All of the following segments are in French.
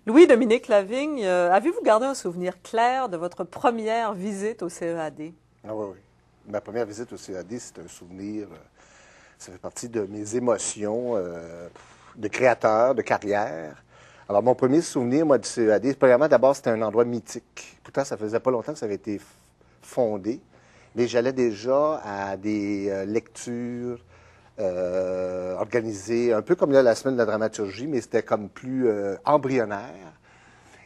Louis-Dominique Lavigne, avez-vous gardé un souvenir clair de votre première visite au CEAD? Ah oui, oui. Ma première visite au CAD, c'est un souvenir, ça fait partie de mes émotions de créateur, de carrière. Alors, mon premier souvenir, moi, du CEAD, premièrement, d'abord, c'était un endroit mythique. Pourtant, ça faisait pas longtemps que ça avait été fondé, mais j'allais déjà à des lectures organisées, un peu comme là, la semaine de la dramaturgie, mais c'était comme plus embryonnaire.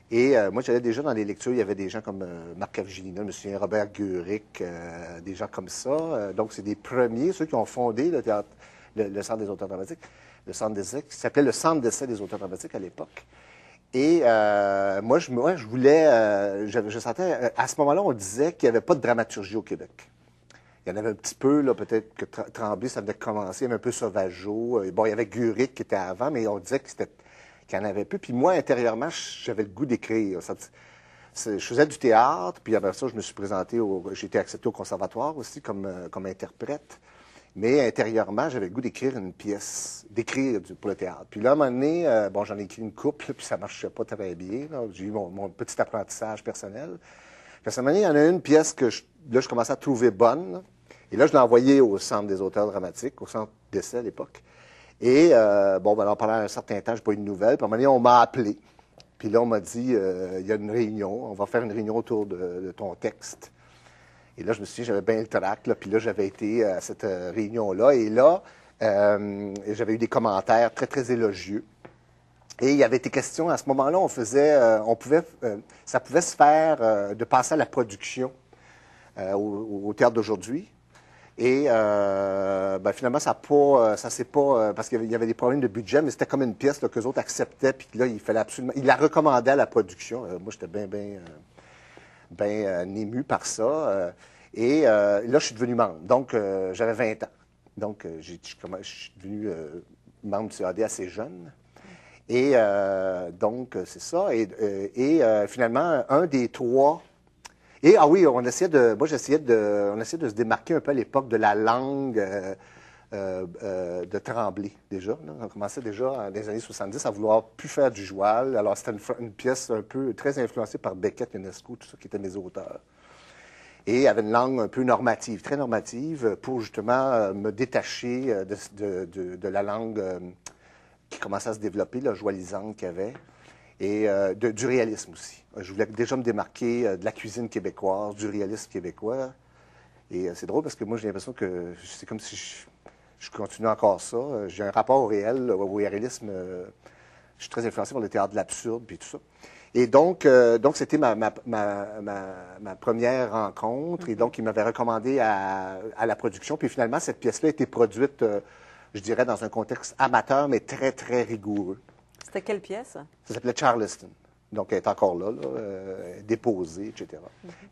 Et moi, j'allais déjà dans les lectures, il y avait des gens comme Marc Avgélina, je me souviens, Robert Guéric, des gens comme ça. Donc, c'est des premiers, ceux qui ont fondé le théâtre, le Centre des auteurs dramatiques, le Centre d'essai, qui s'appelait le Centre d'essai des auteurs dramatiques à l'époque. Et moi, je voulais, je sentais, à ce moment-là, on disait qu'il n'y avait pas de dramaturgie au Québec. Il y en avait un petit peu, là, peut-être que Tremblay, ça venait de commencer, il y avait un peu Sauvageau. Bon, il y avait Guéric qui était avant, mais on disait que c'était qu'il y en avait peu. Puis moi, intérieurement, j'avais le goût d'écrire. Je faisais du théâtre, puis après ça, je me suis présenté, j'ai été accepté au conservatoire aussi comme interprète. Mais intérieurement, j'avais le goût d'écrire une pièce, pour le théâtre. Puis là, à un moment donné, bon, j'en ai écrit une couple, puis ça marchait pas très bien. J'ai eu mon petit apprentissage personnel. Puis à un moment donné, il y en a une pièce que je commençais à trouver bonne. Là. Et là, je l'ai envoyée au Centre des auteurs dramatiques, au Centre d'essai à l'époque. Et, bon, ben, alors, pendant un certain temps, je n'ai pas eu de nouvelles. Puis à un moment donné, on m'a appelé. Puis là, on m'a dit, il y a une réunion, on va faire une réunion autour de ton texte. Et là, je me suis dit, j'avais bien le trac, là. Puis là, j'avais été à cette réunion-là. Et là, j'avais eu des commentaires très, très élogieux. Et il y avait été question, à ce moment-là, ça pouvait se faire de passer à la production au Théâtre d'aujourd'hui. Et ben, finalement, ça s'est pas, parce qu'il y avait des problèmes de budget, mais c'était comme une pièce qu'eux autres acceptaient, puis là, il fallait absolument, ils la recommandaient à la production. Moi, j'étais bien ému par ça. Et là, je suis devenu membre. Donc, j'avais 20 ans. Donc, je suis devenu membre du CAD assez jeune. Et donc, c'est ça. Et finalement, un des trois. Et, ah oui, on essayait de se démarquer un peu à l'époque de la langue de Tremblay, déjà. Là. On commençait déjà, dans les années 70, à vouloir plus faire du joual. Alors, c'était une pièce un peu très influencée par Beckett, Ionesco, tout ça, qui étaient mes auteurs. Et avait une langue un peu normative, très normative, pour justement me détacher de la langue qui commençait à se développer, la joualisante qu'il y avait. Et du réalisme aussi. Je voulais déjà me démarquer de la cuisine québécoise, du réalisme québécois. Et c'est drôle parce que moi, j'ai l'impression que c'est comme si je continue encore ça. J'ai un rapport au réel, au réalisme. Je suis très influencé par le théâtre de l'absurde et tout ça. Et donc c'était ma première rencontre. Et donc, il m'avait recommandé à la production. Puis finalement, cette pièce-là a été produite, je dirais, dans un contexte amateur, mais très, très rigoureux. C'était quelle pièce? Ça s'appelait Charleston. Donc, elle est encore là, déposée, etc.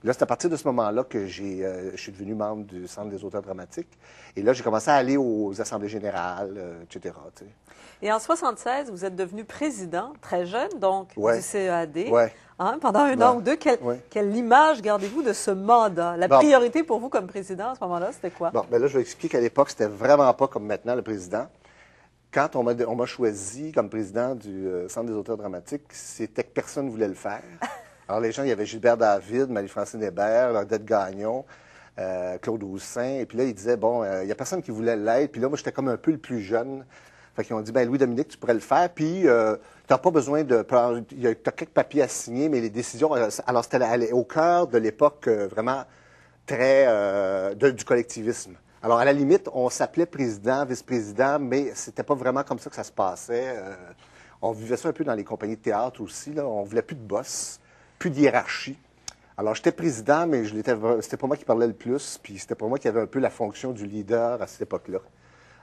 Là, c'est à partir de ce moment-là que je suis devenu membre du Centre des auteurs dramatiques. Et là, j'ai commencé à aller aux assemblées générales, etc. Tu sais. Et en 1976, vous êtes devenu président, très jeune, donc, Ouais. du CEAD. Ouais. Hein, pendant un an ou deux, quelle image gardez-vous de ce mandat? La priorité pour vous comme président à ce moment-là, c'était quoi? Bon, bien là, je vais expliquer qu'à l'époque, c'était vraiment pas comme maintenant, le président. Quand on m'a choisi comme président du Centre des auteurs dramatiques, c'était que personne ne voulait le faire. Alors, les gens, il y avait Gilbert David, Marie-Francine Hébert, Odette Gagnon, Claude Roussin. Et puis là, ils disaient, bon, il n'y a personne qui voulait l'être. Puis là, moi, j'étais comme un peu le plus jeune. Fait qu'ils ont dit, ben Louis-Dominique, tu pourrais le faire. Puis, tu n'as pas besoin de... Tu as quelques papiers à signer, mais les décisions... Alors, c'était au cœur de l'époque vraiment très... du collectivisme. Alors, à la limite, on s'appelait président, vice-président, mais c'était pas vraiment comme ça que ça se passait. On vivait ça un peu dans les compagnies de théâtre aussi. Là. On voulait plus de boss, plus de hiérarchie. Alors, j'étais président, mais c'était pas moi qui parlais le plus, puis c'était pas moi qui avait un peu la fonction du leader à cette époque-là.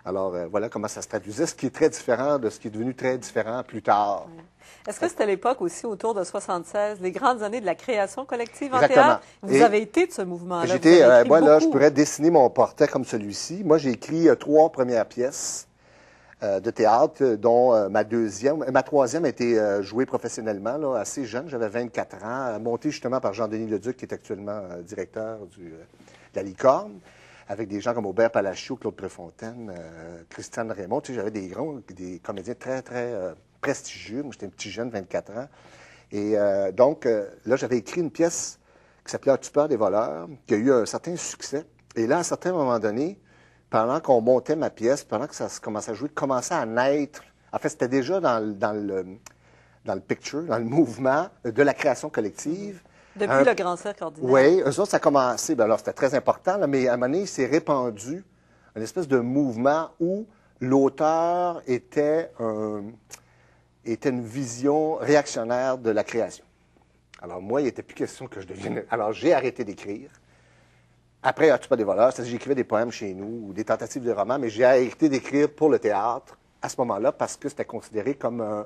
Alors, voilà comment ça se traduisait, ce qui est très différent de ce qui est devenu très différent plus tard. Oui. Est-ce que c'était l'époque aussi, autour de 76, les grandes années de la création collective en Exactement. théâtre? Vous avez été de ce mouvement-là. Moi, là, je pourrais dessiner mon portrait comme celui-ci. Moi, j'ai écrit 3 premières pièces de théâtre, dont ma troisième a été jouée professionnellement, là, assez jeune, j'avais 24 ans, montée justement par Jean-Denis Leduc, qui est actuellement directeur de la Licorne, avec des gens comme Aubert Palachio, Claude Préfontaine, Christiane Raymond. Tu sais, j'avais des comédiens très, très prestigieux. Moi, j'étais un petit jeune, 24 ans. Et donc, là, j'avais écrit une pièce qui s'appelait As-tu peur des voleurs, qui a eu un certain succès. Et là, à un certain moment donné, pendant qu'on montait ma pièce, pendant que ça commençait à jouer, commençait à naître. En fait, c'était déjà dans le picture, dans le mouvement de la création collective. Depuis le Grand Cercle ordinaire. Oui, eux autres, ça a commencé. Bien, alors, c'était très important, là, mais à un moment donné, il s'est répandu une espèce de mouvement où l'auteur était une vision réactionnaire de la création. Alors, moi, il n'était plus question que je devienne... Alors, j'ai arrêté d'écrire. Après, As-tu pas des voleurs? C'est-à-dire, j'écrivais des poèmes chez nous ou des tentatives de romans, mais j'ai arrêté d'écrire pour le théâtre à ce moment-là parce que c'était considéré comme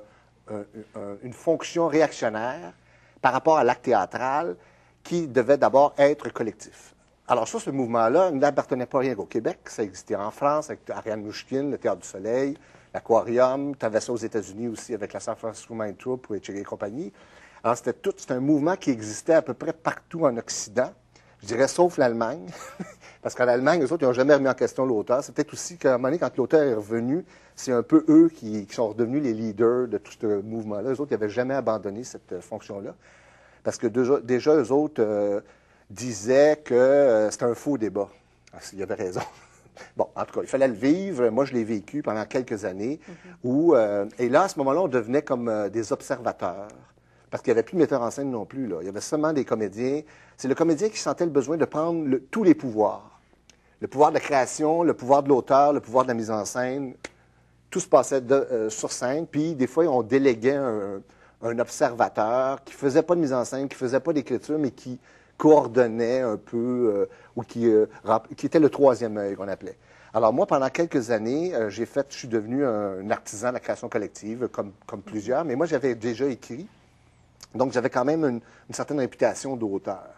une fonction réactionnaire par rapport à l'acte théâtral qui devait d'abord être collectif. Alors ça, ce mouvement-là n'appartenait pas rien qu'au Québec. Ça existait en France avec Ariane Mouchkine, le Théâtre du Soleil, l'Aquarium. Tu avais ça aux États-Unis aussi avec la San Francisco Mind Troupe ou et compagnie. Alors c'était un mouvement qui existait à peu près partout en Occident. Je dirais sauf l'Allemagne, parce qu'en Allemagne, eux autres, ils n'ont jamais remis en question l'auteur. C'est peut-être aussi qu'à un moment donné, quand l'auteur est revenu, c'est un peu eux qui sont redevenus les leaders de tout ce mouvement-là. Eux autres, ils n'avaient jamais abandonné cette fonction-là, parce que déjà eux autres disaient que c'était un faux débat. Il y avait raison. Bon, en tout cas, il fallait le vivre. Moi, je l'ai vécu pendant quelques années. Et là, à ce moment-là, on devenait comme des observateurs. Parce qu'il n'y avait plus de metteur en scène non plus. Là. Il y avait seulement des comédiens. C'est le comédien qui sentait le besoin de prendre tous les pouvoirs. Le pouvoir de la création, le pouvoir de l'auteur, le pouvoir de la mise en scène. Tout se passait sur scène. Puis, des fois, on déléguait un observateur qui ne faisait pas de mise en scène, qui ne faisait pas d'écriture, mais qui coordonnait un peu, ou qui était le troisième œil, qu'on appelait. Alors, moi, pendant quelques années, je suis devenu un artisan de la création collective, comme plusieurs, mais moi, j'avais déjà écrit. Donc, j'avais quand même une certaine réputation d'auteur.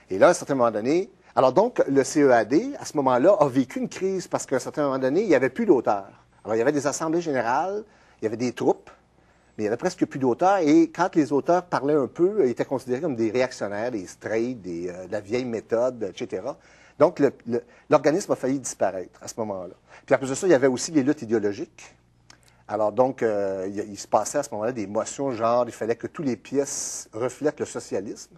Et là, à un certain moment donné, alors donc, le CEAD, à ce moment-là, a vécu une crise parce qu'à un certain moment donné, il n'y avait plus d'auteurs. Alors, il y avait des assemblées générales, il y avait des troupes, mais il n'y avait presque plus d'auteurs. Et quand les auteurs parlaient un peu, ils étaient considérés comme des réactionnaires, des straights, de la vieille méthode, etc. Donc, l'organisme a failli disparaître à ce moment-là. Puis, après ça, il y avait aussi les luttes idéologiques. Alors donc, il se passait à ce moment-là des motions genre, il fallait que toutes les pièces reflètent le socialisme.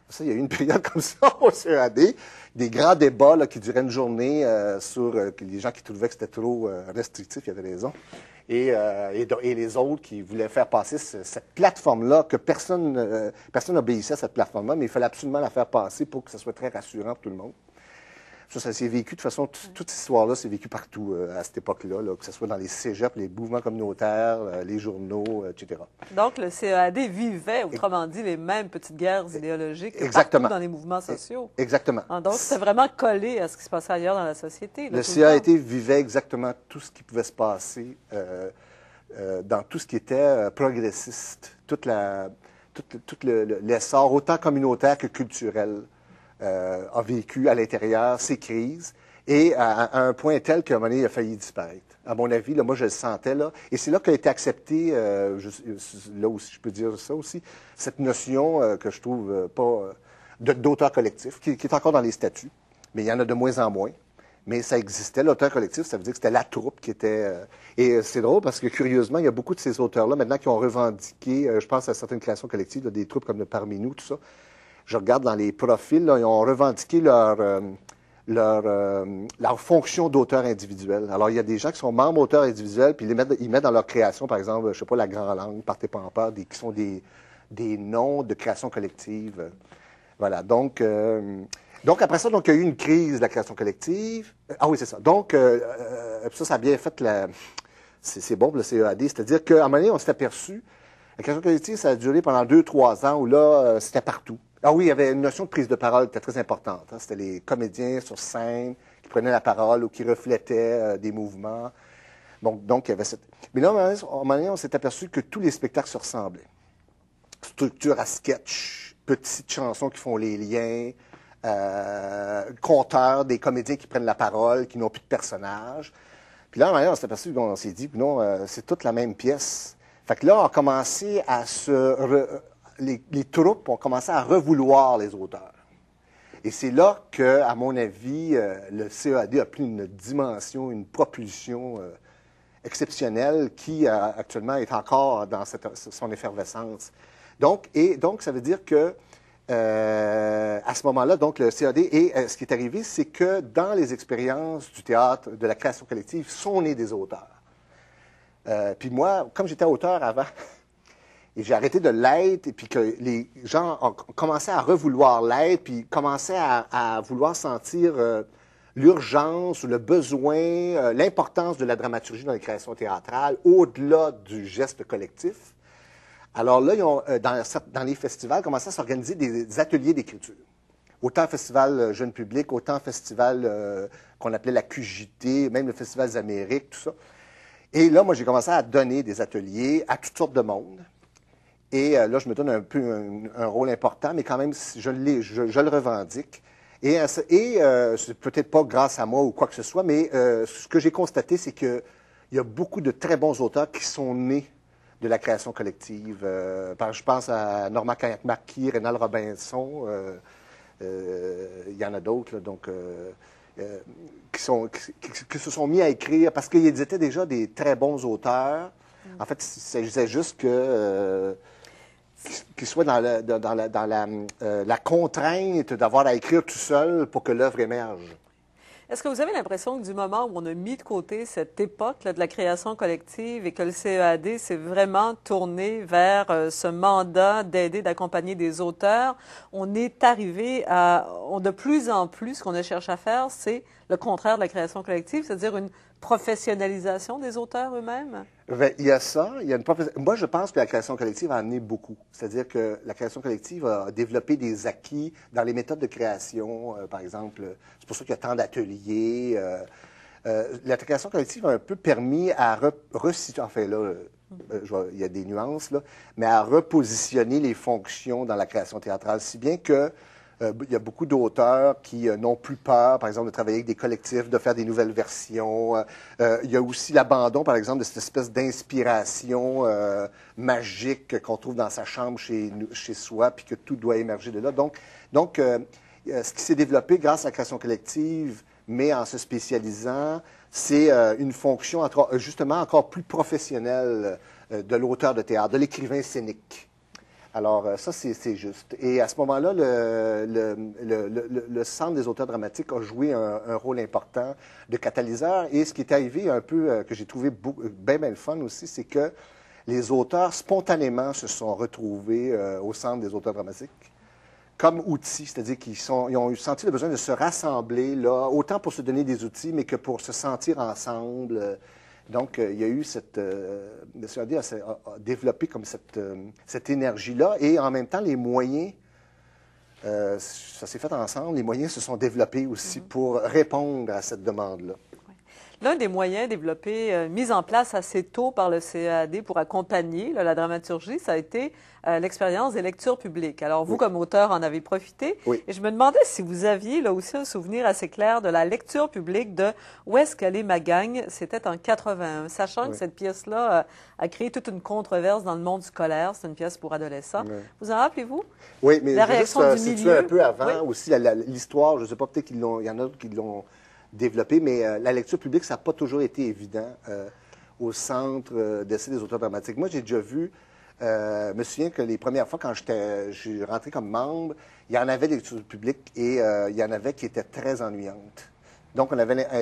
Ça, il y a eu une période comme ça au CEAD, des grands débats là, qui duraient une journée sur les gens qui trouvaient que c'était trop restrictif, il y avait raison, et les autres qui voulaient faire passer cette plateforme-là, que personne n'obéissait à cette plateforme-là, mais il fallait absolument la faire passer pour que ça soit très rassurant pour tout le monde. Ça s'est vécu, de toute façon, toute cette histoire-là s'est vécue partout à cette époque-là, là, que ce soit dans les cégeps, les mouvements communautaires, les journaux, etc. Donc, le CEAD vivait, autrement dit, les mêmes petites guerres idéologiques Exactement. Partout dans les mouvements sociaux. Exactement. Donc, c'était vraiment collé à ce qui se passait ailleurs dans la société. Là, le CEAD vivait exactement tout ce qui pouvait se passer dans tout ce qui était progressiste, tout l'essor, autant communautaire que culturel. A vécu à l'intérieur ces crises et à un point tel qu'à un moment donné, il a failli disparaître. À mon avis, là, moi, je le sentais, là. Et c'est là qu'a été acceptée, là aussi, je peux dire ça aussi, cette notion que je trouve pas d'auteur collectif, qui est encore dans les statuts, mais il y en a de moins en moins. Mais ça existait. L'auteur collectif, ça veut dire que c'était la troupe qui était... et c'est drôle parce que, curieusement, il y a beaucoup de ces auteurs-là, maintenant, qui ont revendiqué, je pense à certaines créations collectives, là, des troupes comme le Parmi nous, tout ça. Je regarde dans les profils, là, ils ont revendiqué leur fonction d'auteur individuel. Alors, il y a des gens qui sont membres auteurs individuels, puis ils mettent dans leur création, par exemple, je sais pas, La Grande Langue, Partez pas en peur, qui sont des noms de création collective. Voilà. Donc, après ça, donc, il y a eu une crise de la création collective. Ah oui, c'est ça. Donc, ça a bien fait c'est bon pour le CEAD. C'est-à-dire qu'à un moment donné, on s'est aperçu, la création collective, ça a duré pendant 2-3 ans où là, c'était partout. Ah oui, il y avait une notion de prise de parole qui était très importante. Hein. C'était les comédiens sur scène qui prenaient la parole ou qui reflétaient des mouvements. Donc, il y avait cette... Mais là, à un moment donné, on s'est aperçu que tous les spectacles se ressemblaient. Structure à sketch, petites chansons qui font les liens, conteurs, des comédiens qui prennent la parole, qui n'ont plus de personnages. Puis là, à un moment donné, on s'est aperçu qu'on s'est dit, non, c'est toute la même pièce. Fait que là, on a commencé à les troupes ont commencé à revouloir les auteurs. Et c'est là que, à mon avis, le CEAD a pris une dimension, une propulsion exceptionnelle qui, actuellement, est encore dans son effervescence. Donc, ça veut dire que à ce moment-là, donc, le CAD, et ce qui est arrivé, c'est que dans les expériences du théâtre, de la création collective, sont nés des auteurs. Puis moi, comme j'étais auteur avant, et j'ai arrêté de l'être, et puis que les gens ont commencé à revouloir l'être, puis commençaient à vouloir sentir l'urgence, le besoin, l'importance de la dramaturgie dans les créations théâtrales, au-delà du geste collectif. Alors là, ils ont, dans les festivals, commencé à s'organiser des ateliers d'écriture. Autant festival jeune public, autant festival qu'on appelait la QJT, même le Festival des Amériques, tout ça. Et là, moi, j'ai commencé à donner des ateliers à toutes sortes de monde. Et là, je me donne un peu un rôle important, mais quand même, je le revendique. Et c'est peut-être pas grâce à moi ou quoi que ce soit, mais ce que j'ai constaté, c'est qu'il y a beaucoup de très bons auteurs qui sont nés de la création collective. Je pense à Normand Cagnac-Marquis, Rénal Robinson, il y en a d'autres, là, donc, qui se sont mis à écrire parce qu'ils étaient déjà des très bons auteurs. En fait, il s'agissait juste qu'ils soient dans la contrainte d'avoir à écrire tout seul pour que l'œuvre émerge. Est-ce que vous avez l'impression que du moment où on a mis de côté cette époque là, de la création collective et que le CEAD s'est vraiment tourné vers ce mandat d'aider, d'accompagner des auteurs, on est arrivé à, de plus en plus, ce qu'on a cherché à faire, c'est le contraire de la création collective, c'est-à-dire une professionnalisation des auteurs eux-mêmes? Bien, il y a ça. Moi, je pense que la création collective a amené beaucoup. C'est-à-dire que la création collective a développé des acquis dans les méthodes de création. Par exemple, c'est pour ça qu'il y a tant d'ateliers. La création collective a un peu permis à resituer, enfin là, il y a des nuances, là, mais à repositionner les fonctions dans la création théâtrale, si bien que il y a beaucoup d'auteurs qui n'ont plus peur, par exemple, de travailler avec des collectifs, de faire des nouvelles versions. Il y a aussi l'abandon, par exemple, de cette espèce d'inspiration magique qu'on trouve dans sa chambre chez soi, puis que tout doit émerger de là. Donc ce qui s'est développé grâce à la création collective, mais en se spécialisant, c'est une fonction justement encore plus professionnelle de l'auteur de théâtre, de l'écrivain scénique. Alors, ça, c'est juste. Et à ce moment-là, le Centre des auteurs dramatiques a joué un rôle important de catalyseur. Et ce qui est arrivé un peu, que j'ai trouvé bien le fun aussi, c'est que les auteurs, spontanément, se sont retrouvés au Centre des auteurs dramatiques comme outils, c'est-à-dire ils ont senti le besoin de se rassembler, là, autant pour se donner des outils, mais que pour se sentir ensemble. Donc, il y a eu le CAD a développé comme cette énergie-là, et en même temps, les moyens, ça s'est fait ensemble, les moyens se sont développés aussi pour répondre à cette demande-là. L'un des moyens développés, mis en place assez tôt par le CAD pour accompagner la dramaturgie, ça a été l'expérience des lectures publiques. Alors, vous, comme auteur, en avez profité. Oui. Et je me demandais si vous aviez là aussi un souvenir assez clair de la lecture publique de Où est-ce qu'elle est ma gang? C'était en 81, sachant que cette pièce-là a créé toute une controverse dans le monde scolaire. C'est une pièce pour adolescents. Vous en rappelez-vous? Oui, mais la réaction du milieu. Un peu avant aussi l'histoire. Je ne sais pas, peut-être il y en a d'autres qui l'ont développé, mais la lecture publique, ça n'a pas toujours été évident au Centre d'essai des auteurs dramatiques. Moi, j'ai déjà vu, je me souviens que les premières fois, quand je suis rentré comme membre, il y en avait des lectures publiques et il y en avait qui étaient très ennuyantes. Donc,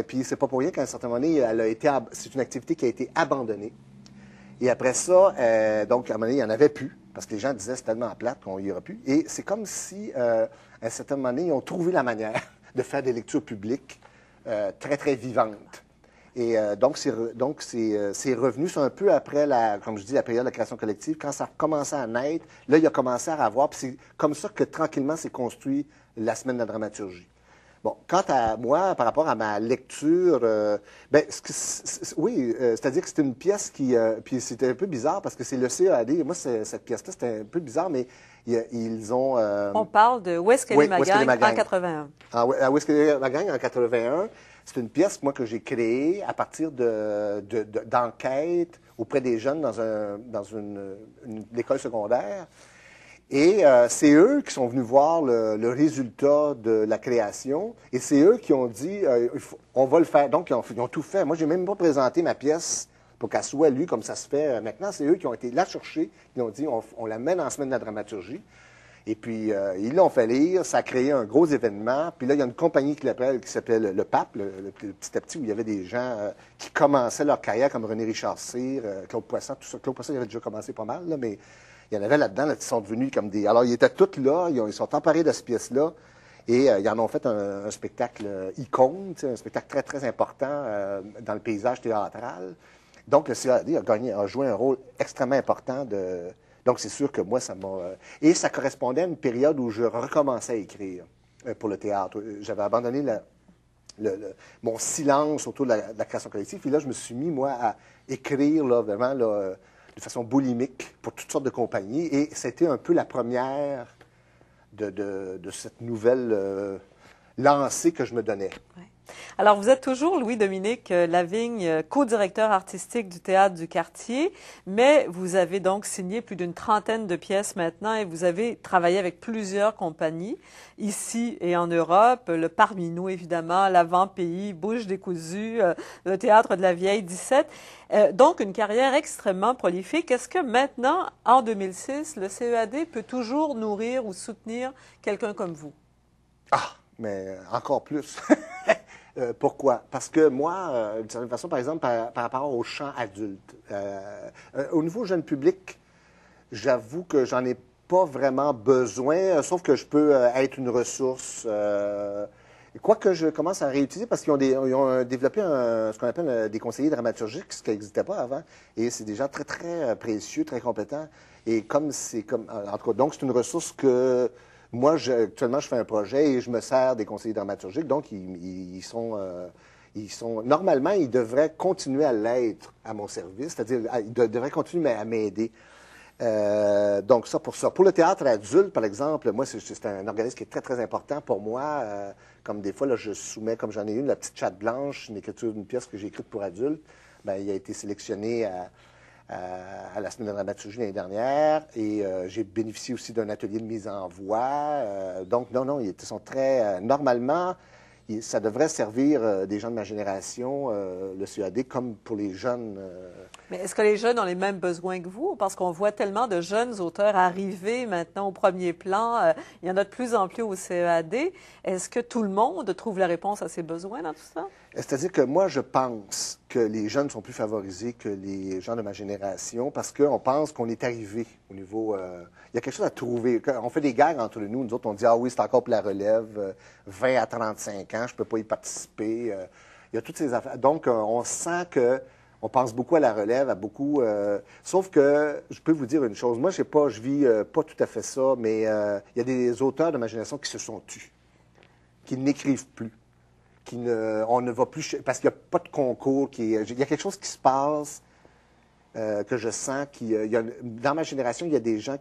puis c'est pas pour rien qu'à un certain moment donné, c'est une activité qui a été abandonnée. Et après ça, donc, à un moment donné, il n'y en avait plus, parce que les gens disaient c'est tellement plate qu'on n'y aura plus. Et c'est comme si, à un certain moment donné, ils ont trouvé la manière de faire des lectures publiques très, très vivante. Et donc, c'est revenu, c'est un peu après, comme je dis, la période de la création collective. Quand ça a commencé à naître, là, il a commencé à avoir, puis c'est comme ça que tranquillement s'est construit la Semaine de la dramaturgie. Bon, quant à moi, par rapport à ma lecture, c'est-à-dire que c'était une pièce qui, puis c'était un peu bizarre parce que c'est le CAD. Moi, cette pièce-là, c'était un peu bizarre, mais ils ont... On parle de Où est-ce qu'elle est ma gang en 81. Où est-ce qu'elle est ma gang en 81. C'est une pièce, moi, que j'ai créée à partir d'enquêtes auprès des jeunes dans une école secondaire. Et c'est eux qui sont venus voir le résultat de la création. Et c'est eux qui ont dit, on va le faire. Donc, ils ont tout fait. Moi, j'ai même pas présenté ma pièce pour qu'elle soit lue comme ça se fait maintenant. C'est eux qui ont été la chercher, qui ont dit on la met dans la semaine de la dramaturgie. Et puis, ils l'ont fait lire, ça a créé un gros événement. Puis là, il y a une compagnie qui s'appelle le Pape, petit à petit, où il y avait des gens qui commençaient leur carrière, comme René Richard Cyr, Claude Poisson, tout ça. Claude Poisson, il avait déjà commencé pas mal, là, mais il y en avait là-dedans qui sont devenus comme des... Alors, ils étaient tous là, ils sont emparés de cette pièce-là, et ils en ont fait un spectacle icône, un spectacle très, très important dans le paysage théâtral. Donc, le CAD a joué un rôle extrêmement important de... Donc, c'est sûr que moi, ça m'a... Et ça correspondait à une période où je recommençais à écrire pour le théâtre. J'avais abandonné mon silence autour de la création collective. Et là, je me suis mis, moi, à écrire là, vraiment là, de façon boulimique pour toutes sortes de compagnies. Et c'était un peu la première de cette nouvelle lancée que je me donnais. Ouais. Alors, vous êtes toujours, Louis-Dominique Lavigne, co-directeur artistique du Théâtre du Quartier, mais vous avez donc signé plus d'une trentaine de pièces maintenant et vous avez travaillé avec plusieurs compagnies, ici et en Europe, le Parmi nous, évidemment, l'Avant-Pays, Bouche décousue, le Théâtre de la Vieille 17. Donc, une carrière extrêmement prolifique. Est-ce que maintenant, en 2006, le CEAD peut toujours nourrir ou soutenir quelqu'un comme vous? Ah, mais encore plus. Pourquoi? Parce que moi, d'une certaine façon, par exemple, par rapport au chant adulte, au niveau jeune public, j'avoue que j'en ai pas vraiment besoin, sauf que je peux être une ressource. Quoique je commence à réutiliser, parce qu'ils ont développé ce qu'on appelle des conseillers dramaturgiques, ce qui n'existait pas avant. Et c'est des gens très, très précieux, très compétents. Et comme c'est comme. En tout cas, donc, c'est une ressource que. Moi, actuellement, je fais un projet et je me sers des conseillers dramaturgiques. Donc, ils sont normalement, ils devraient continuer à l'être à mon service, c'est-à-dire, ils devraient continuer à m'aider. Donc, ça pour ça. Pour le théâtre adulte, par exemple, moi, c'est un organisme qui est très, très important pour moi. Comme des fois, là, je soumets, comme j'en ai une, la petite chatte blanche, une écriture d'une pièce que j'ai écrite pour adultes. Bien, il a été sélectionné à la semaine de dramaturgie l'année dernière et j'ai bénéficié aussi d'un atelier de mise en voix. Donc, non, ils sont très... normalement, ça devrait servir des gens de ma génération, le CAD, comme pour les jeunes. Mais est-ce que les jeunes ont les mêmes besoins que vous? Parce qu'on voit tellement de jeunes auteurs arriver maintenant au premier plan. Il y en a de plus en plus au CEAD. Est-ce que tout le monde trouve la réponse à ses besoins dans tout ça? C'est-à-dire que moi, je pense que les jeunes sont plus favorisés que les gens de ma génération parce qu'on pense qu'on est arrivé au niveau... il y a quelque chose à trouver. On fait des guerres entre nous. Nous autres, on dit « Ah oui, c'est encore pour la relève, 20 à 35 ans, je ne peux pas y participer. Il y a toutes ces affaires. Donc, on sent que... On pense beaucoup à la relève, à beaucoup... sauf que, je peux vous dire une chose. Moi, je vis pas tout à fait ça, mais il y a des auteurs de ma génération qui se sont tus, qui n'écrivent plus. On ne va plus... Parce qu'il n'y a pas de concours. Il y a quelque chose qui se passe que je sens. Dans ma génération, il y a des gens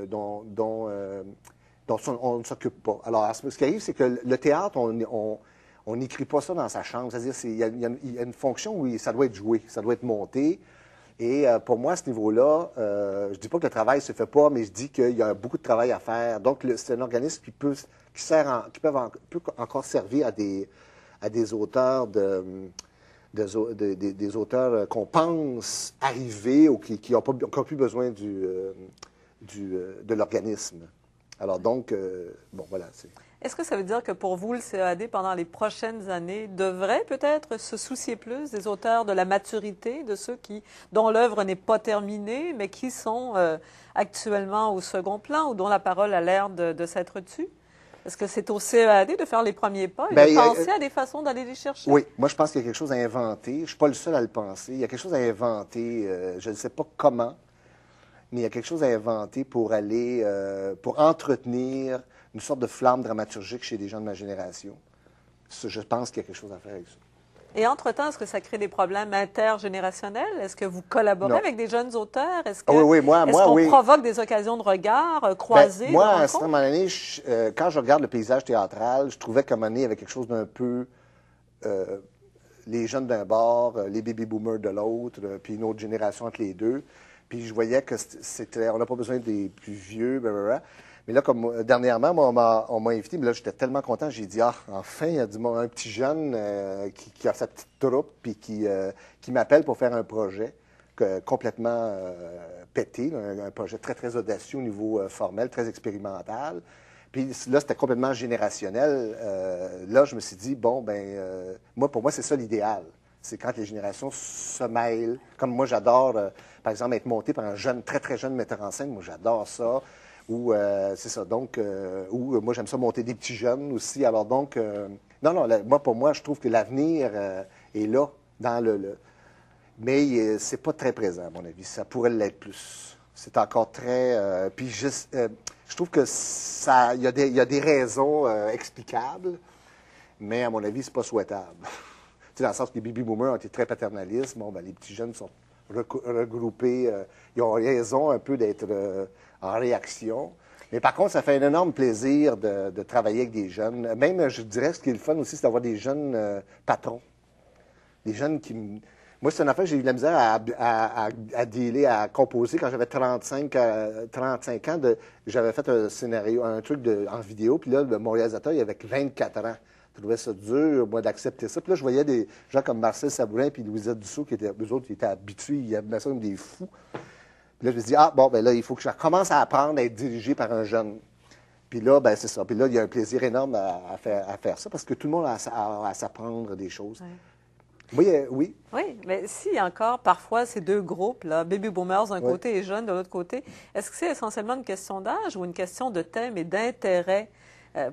dont on ne s'occupe pas. Alors, ce qui arrive, c'est que le théâtre, on n'écrit pas ça dans sa chambre. C'est-à-dire il y a une fonction où ça doit être joué, ça doit être monté. Et pour moi, à ce niveau-là, je ne dis pas que le travail ne se fait pas, mais je dis qu'il y a beaucoup de travail à faire. Donc, c'est un organisme qui peut encore servir à des auteurs des auteurs qu'on pense arriver ou qui n'ont plus besoin de l'organisme. Alors donc, bon, voilà. Est-ce que ça veut dire que pour vous, le CEAD, pendant les prochaines années, devrait peut-être se soucier plus des auteurs de la maturité, de ceux dont l'œuvre n'est pas terminée, mais qui sont actuellement au second plan ou dont la parole a l'air de s'être tue? Est-ce que c'est au CEAD de faire les premiers pas et de penser à des façons d'aller les chercher? Oui, moi je pense qu'il y a quelque chose à inventer. Je ne suis pas le seul à le penser. Il y a quelque chose à inventer. Je ne sais pas comment, mais il y a quelque chose à inventer pour pour entretenir une sorte de flamme dramaturgique chez des gens de ma génération. Je pense qu'il y a quelque chose à faire avec ça. Et entre-temps, est-ce que ça crée des problèmes intergénérationnels? Est-ce que vous collaborez avec des jeunes auteurs? Est-ce qu'on provoque des occasions de regard croisés? Moi, à un certain moment donné, quand je regarde le paysage théâtral, je trouvais qu'à un moment donné, il y avait quelque chose d'un peu... les jeunes d'un bord, les baby-boomers de l'autre, puis une autre génération entre les deux. Puis je voyais que on n'a pas besoin des plus vieux, blablabla. Mais là, comme dernièrement, moi, on m'a invité, mais là, j'étais tellement content, j'ai dit, enfin, il y a un petit jeune qui a sa petite troupe, puis qui m'appelle pour faire un projet. complètement pété, là, un projet très, très audacieux au niveau formel, très expérimental. Puis là, c'était complètement générationnel. Là, je me suis dit, bon, pour moi, c'est ça l'idéal. C'est quand les générations se mêlent. Comme moi, j'adore, par exemple, être monté par un jeune, très, très jeune metteur en scène. Moi, j'adore ça. Ou, c'est ça. Donc, moi, j'aime ça monter des petits jeunes aussi. Alors, donc, non, pour moi, je trouve que l'avenir est là, dans mais c'est pas très présent, à mon avis. Ça pourrait l'être plus. C'est encore très... puis, je trouve que il y a des raisons explicables, mais à mon avis, c'est pas souhaitable. Tu sais, dans le sens que les baby boomers ont été très paternalistes. Bon, les petits jeunes sont regroupés. Ils ont raison un peu d'être en réaction. Mais par contre, ça fait un énorme plaisir de travailler avec des jeunes. Même, je dirais, ce qui est le fun aussi, c'est d'avoir des jeunes patrons. Des jeunes qui... Moi, c'est une affaire, j'ai eu de la misère à dealer, à composer. Quand j'avais 35 ans, j'avais fait un scénario, un truc en vidéo. Puis là, mon réalisateur, il avait 24 ans. Je trouvais ça dur, moi, d'accepter ça. Puis là, je voyais des gens comme Marcel Sabourin puis Louisette Dussault, eux autres, ils étaient habitués, ils aimaient ça comme des fous. Puis là, je me dis, là, il faut que je commence à apprendre à être dirigé par un jeune. Puis là, c'est ça. Puis là, il y a un plaisir énorme à faire ça, parce que tout le monde a à s'apprendre des choses. Ouais. Oui. Oui, mais si encore parfois ces deux groupes, là, baby boomers d'un côté et jeunes de l'autre côté, est-ce que c'est essentiellement une question d'âge ou une question de thème et d'intérêt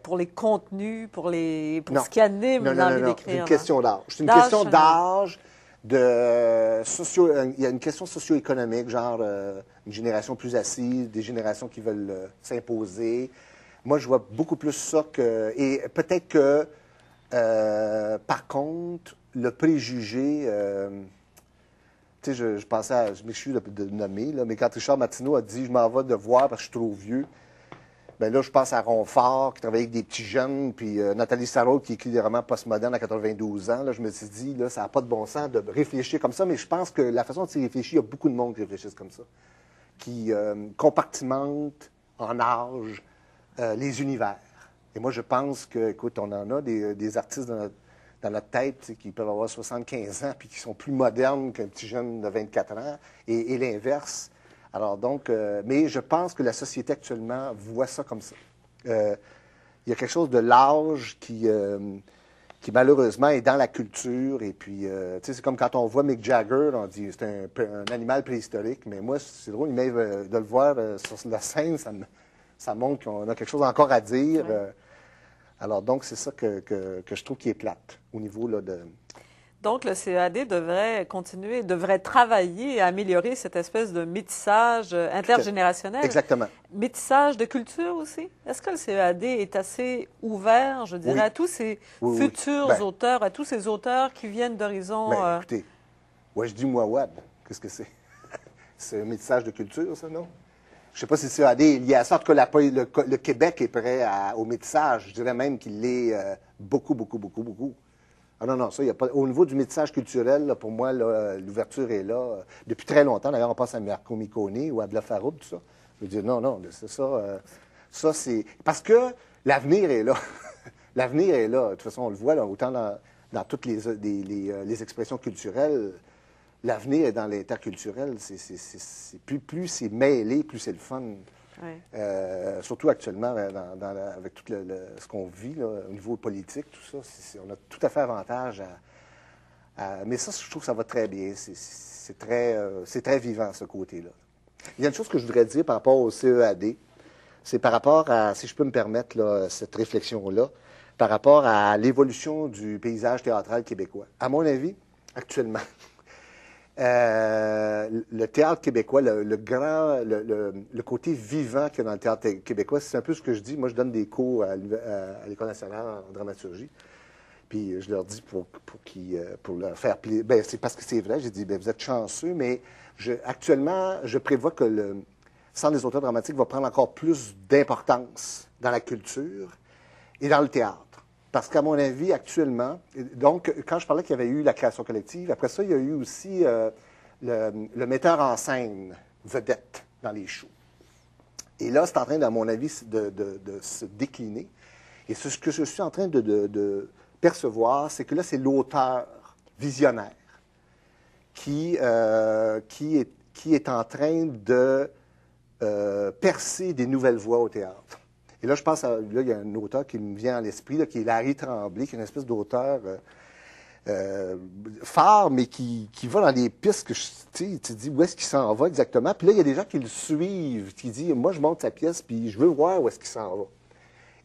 pour les contenus, pour ce qui anime l'envie d'écrire? C'est une question d'âge. C'est une question d'âge, il y a une question socio-économique, genre une génération plus assise, des générations qui veulent s'imposer. Moi, je vois beaucoup plus ça que... Et peut-être que, par contre, le préjugé... tu sais, je pensais je m'excuse de nommer, là, mais quand Richard Martineau a dit « Je m'en vais de voir parce que je suis trop vieux », bien là, je pense à Ronfort, qui travaille avec des petits jeunes, puis Nathalie Sarraute, qui écrit des romans postmodernes à 92 ans. Là, je me suis dit, là, ça n'a pas de bon sens de réfléchir comme ça, mais je pense que la façon dont il réfléchit, il y a beaucoup de monde qui réfléchissent comme ça, qui compartimente en âge les univers. Et moi, je pense que, écoute, on en a des artistes dans notre tête qui peuvent avoir 75 ans puis qui sont plus modernes qu'un petit jeune de 24 ans, et l'inverse. Alors donc, mais je pense que la société actuellement voit ça comme ça. Il y a quelque chose de l'âge qui malheureusement est dans la culture. Et puis, tu sais, c'est comme quand on voit Mick Jagger, on dit c'est un animal préhistorique. Mais moi, c'est drôle, de le voir sur la scène, ça montre qu'on a quelque chose encore à dire. Ouais. Alors donc, c'est ça que je trouve qui est plate au niveau là, de... Donc, le CEAD devrait travailler à améliorer cette espèce de métissage intergénérationnel. Exactement. Métissage de culture aussi. Est-ce que le CEAD est assez ouvert, je dirais, à tous ces futurs auteurs, à tous ces auteurs qui viennent d'horizons... Écoutez, Wajdi Mouawad, qu'est-ce que c'est? C'est un métissage de culture, ça, non? Je ne sais pas si le CEAD est lié à ça. En tout cas, le Québec est prêt au métissage. Je dirais même qu'il l'est beaucoup, beaucoup, beaucoup, beaucoup. Ah non, ça, il n'y a pas. Au niveau du métissage culturel, là, pour moi, l'ouverture est là. Depuis très longtemps, d'ailleurs, on pense à Marco Micconi ou à Abla Farouk, tout ça. Je veux dire, non, c'est ça. Ça, c'est. Parce que l'avenir est là. L'avenir est là. De toute façon, on le voit, là, autant dans toutes les expressions culturelles. L'avenir est dans l'interculturel. Plus c'est mêlé, plus c'est le fun. Oui. Surtout actuellement, avec tout ce qu'on vit là, au niveau politique, tout ça, on a tout à fait avantage mais ça, je trouve que ça va très bien. C'est très vivant, ce côté-là. Il y a une chose que je voudrais dire par rapport au CEAD, c'est par rapport à, si je peux me permettre là, cette réflexion-là, par rapport à l'évolution du paysage théâtral québécois. À mon avis, actuellement, le théâtre québécois, le côté vivant qu'il y a dans le théâtre québécois, c'est un peu ce que je dis. Moi, je donne des cours à l'École nationale en dramaturgie. Puis je leur dis pour leur faire plaisir. Bien, c'est parce que c'est vrai. J'ai dit, bien, vous êtes chanceux, mais actuellement, je prévois que le Centre des auteurs dramatiques va prendre encore plus d'importance dans la culture et dans le théâtre. Parce qu'à mon avis, actuellement, donc, quand je parlais qu'il y avait eu la création collective, après ça, il y a eu aussi le metteur en scène vedette dans les shows. Et là, c'est en train, à mon avis, de se décliner. Et ce que je suis en train de percevoir, c'est que là, c'est l'auteur visionnaire qui est en train de percer des nouvelles voies au théâtre. Et là, je pense, là, il y a un auteur qui me vient à l'esprit, là, qui est Larry Tremblay, qui est une espèce d'auteur phare, mais qui va dans des pistes que tu te dis où est-ce qu'il s'en va exactement. Puis là, il y a des gens qui le suivent, qui disent, moi, je monte sa pièce, puis je veux voir où est-ce qu'il s'en va.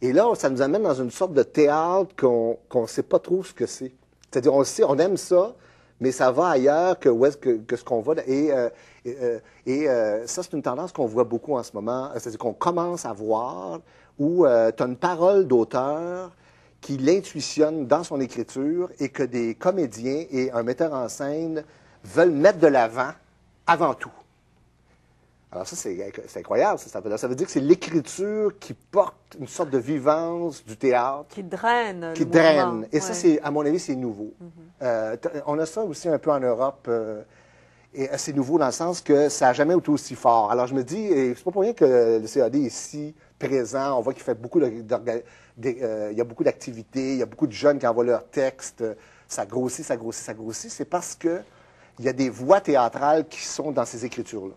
Et là, ça nous amène dans une sorte de théâtre qu'on ne sait pas trop ce que c'est. C'est-à-dire, on le sait, on aime ça, mais ça va ailleurs que ce qu'on va. Et ça, c'est une tendance qu'on voit beaucoup en ce moment. C'est-à-dire qu'on commence à voir où tu as une parole d'auteur qui l'intuitionne dans son écriture et que des comédiens et un metteur en scène veulent mettre de l'avant avant tout. Alors ça, c'est incroyable. Ça veut dire que c'est l'écriture qui porte une sorte de vivance du théâtre. Qui draine. Qui le draine. mouvement. Et ça, à mon avis, c'est nouveau. On a ça aussi un peu en Europe. Et c'est nouveau dans le sens que ça n'a jamais été aussi fort. Alors je me dis, et c'est pas pour rien que le CAD est si présent. On voit qu'il fait beaucoup il y a beaucoup d'activités, il y a beaucoup de jeunes qui envoient leurs textes. Ça grossit, ça grossit, ça grossit. C'est parce qu'il y a des voix théâtrales qui sont dans ces écritures-là.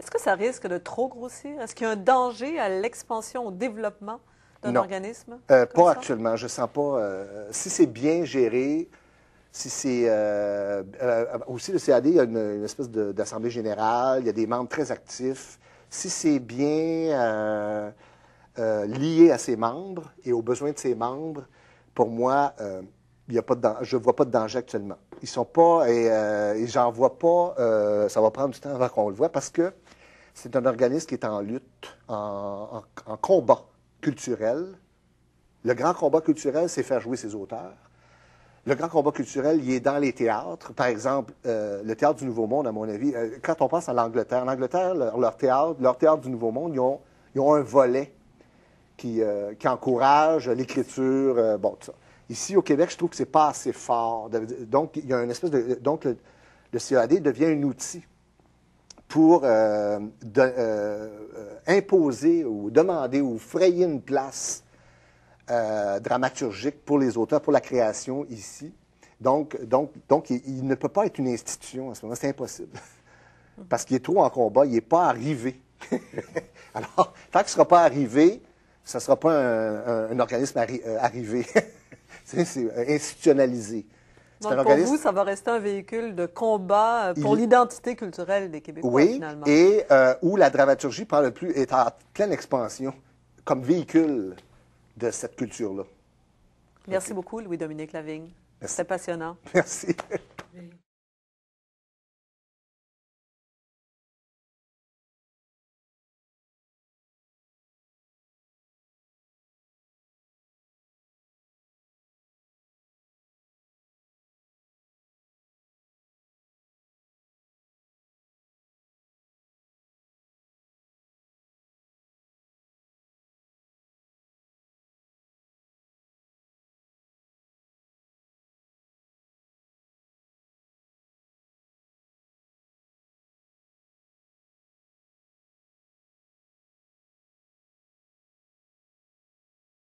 Est-ce que ça risque de trop grossir? Est-ce qu'il y a un danger à l'expansion, au développement d'un organisme? Pas actuellement. Je ne sens pas. Si c'est bien géré, si c'est. Aussi, le CAD, il y a une espèce d'assemblée générale, il y a des membres très actifs. Si c'est bien lié à ses membres et aux besoins de ses membres, pour moi, il y a pas je ne vois pas de danger actuellement. Ils sont pas. Et j'en vois pas. Ça va prendre du temps avant qu'on le voit parce que c'est un organisme qui est en lutte, en combat culturel. Le grand combat culturel, c'est faire jouer ses auteurs. Le grand combat culturel, il est dans les théâtres. Par exemple, le Théâtre du Nouveau Monde, à mon avis, quand on pense à l'Angleterre, en Angleterre, leur théâtre du Nouveau Monde, ils ont un volet qui encourage l'écriture, bon, tout ça. Ici, au Québec, je trouve que c'est pas assez fort. Donc, il y a une espèce de... Donc, le CAD devient un outil pour imposer ou demander ou frayer une place dramaturgique pour les auteurs, pour la création ici. Donc il ne peut pas être une institution en ce moment, c'est impossible. Parce qu'il est trop en combat, il n'est pas arrivé. Alors, tant qu'il ne sera pas arrivé, ça ne sera pas un organisme arrivé. C'est institutionnalisé. Donc, pour vous, ça va rester un véhicule de combat pour l'identité culturelle des Québécois, oui, finalement. Et où la dramaturgie est en pleine expansion comme véhicule de cette culture-là. Merci beaucoup, Louis-Dominique Lavigne. C'était passionnant. Merci.